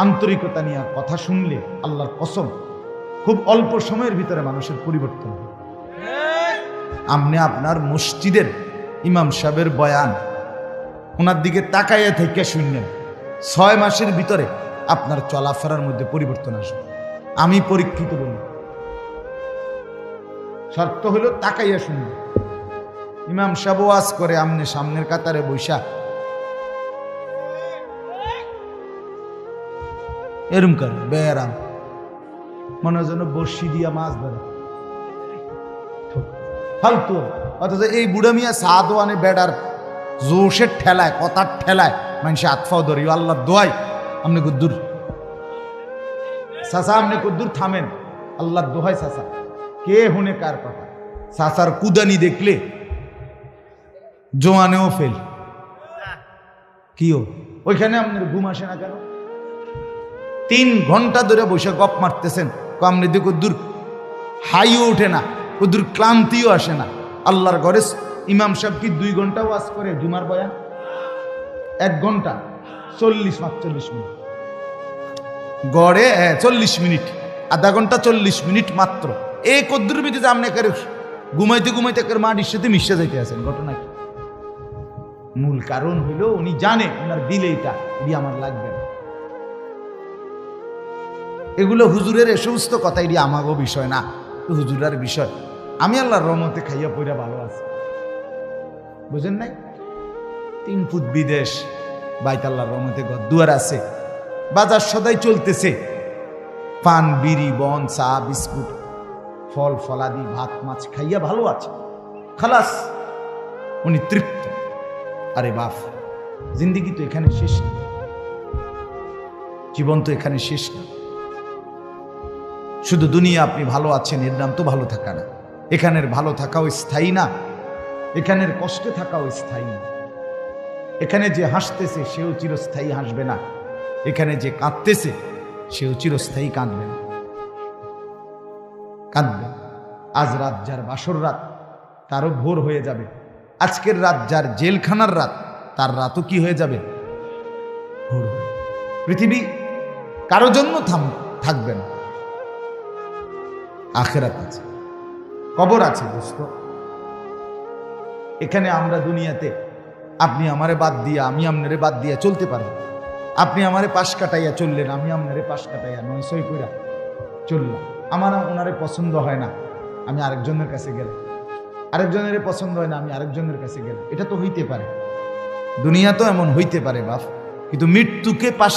আন্তরিকতা নিয়ে কথা শুনলে আল্লাহর কসম খুব অল্প সময়ের ভিতরে মানুষের পরিবর্তন হয়। আপনি আপনার মসজিদের ইমাম সাহেবের বয়ান ওনার দিকে তাকাইয়া থেকে শুনলেন, 6 মাসের ভিতরে আপনার চলাফেরার মধ্যে পরিবর্তন আসবে। আমি পরীক্ষিত বলি, শর্ত হলো তাকাইয়া শুনবেন। ইমাম সাহেব ওয়াজ করে, আমনে সামনের কাতারে বৈশা এরম করে বেয়ারাম, মনে যেন বর্ষি দিয়া মাছ ধরে ফালতু। অথচ এই বুড়া মিয়া সাদওয়ানে বেড়ার জোশের ঠেলায়, কথার ঠেলায় মানুষ আতফাও ধরি। আল্লাহ দোয়াই আপনি কুদ্দুর চাচা, আপনি কুদ্দুর থামেন, আল্লাহ দোহাই চাচা, কে হুনে কার কথা। চাচার কুদানি দেখলে জোয়ানেও ফেল। কিও ওইখানে আপনার ঘুম আসে না কেন? 3 ঘন্টা ধরে বসে গপ মারতেছেন, আপনি দিয়ে কুদ্দুর হাইও ওঠে না, কুদ্দুর ক্লান্তিও আসে না। আল্লাহর ঘরে ইমাম সাহেব কি 2 ঘন্টা ওয়াজ করে জুমার বয়ান? 1 ঘন্টা 40-45 মিনিট গড়ে, 40 মিনিট, আধা ঘন্টা 40 মিনিট মাত্র। এই কদ্দুর ভিতরে আপনি ঘুমাইতে ঘুমাইতে মাটির সাথে মিশে যাইতে আছেন। ঘটনা কি? মূল কারণ হইল উনি জানে ওনার দিলে এটা আমার লাগবে না। এগুলো হুজুরের এ সমস্ত কথা, এটি আমাগো বিষয় না, হুজুরের বিষয়। আমি আল্লাহর রহমতে খাইয়া পইরা ভালো আছি, বুঝেন নাই? 3 ফুট বিদেশ, বাইত আল্লাহর রহমতে ঘর দুয়ার আছে, বাজার সদাই চলতেছে, পান বিড়ি বন চা বিস্কুট ফল ফলাদি ভাত মাছ খাইয়া ভালো আছে, খালাস উনি তৃপ্ত। আরে বাপ, জিন্দিগি তো এখানে শেষ না, জীবন তো এখানে শেষ না। শুধু দুনিয়া আপনি ভালো আছেন এর নাম তো ভালো থাকা না। এখানের ভালো থাকাও স্থায়ী না, এখানের কষ্টে থাকাও স্থায়ী না। এখানে যে হাসতেছে সেও চিরস্থায়ী হাসবে না, এখানে যে কাঁদতেছে সেও চিরস্থায়ী কাঁদবে না, কাঁদবে। আজ রাত যার বাসর রাত, তারও ভোর হয়ে যাবে। আজকের রাত যার জেলখানার রাত, তার রাতও কি হয়ে যাবে? ভোর। পৃথিবী কারো জন্য থাকবে না, আখিরাত আছে, কবর আছে দোস্ত। এখানে আমরা দুনিয়াতে আপনি আমারে বাদ দিয়া আমি আপনারে বাদ দিয়া চলতে পারবো। আপনি আমারে পাশ কাটাইয়া চললেন, আমি আপনারে পাশ কাটাইয়া 900 কইরা চললাম। আমার ওনারে পছন্দ হয় না, আমি আরেকজনের কাছে গেলাম। আরেকজনের পছন্দ হয় না, আমি আরেকজনের কাছে গেলাম। এটা তো হইতে পারে, দুনিয়া তো এমন হইতে পারে বাপ। কিন্তু মৃত্যুকে পাশ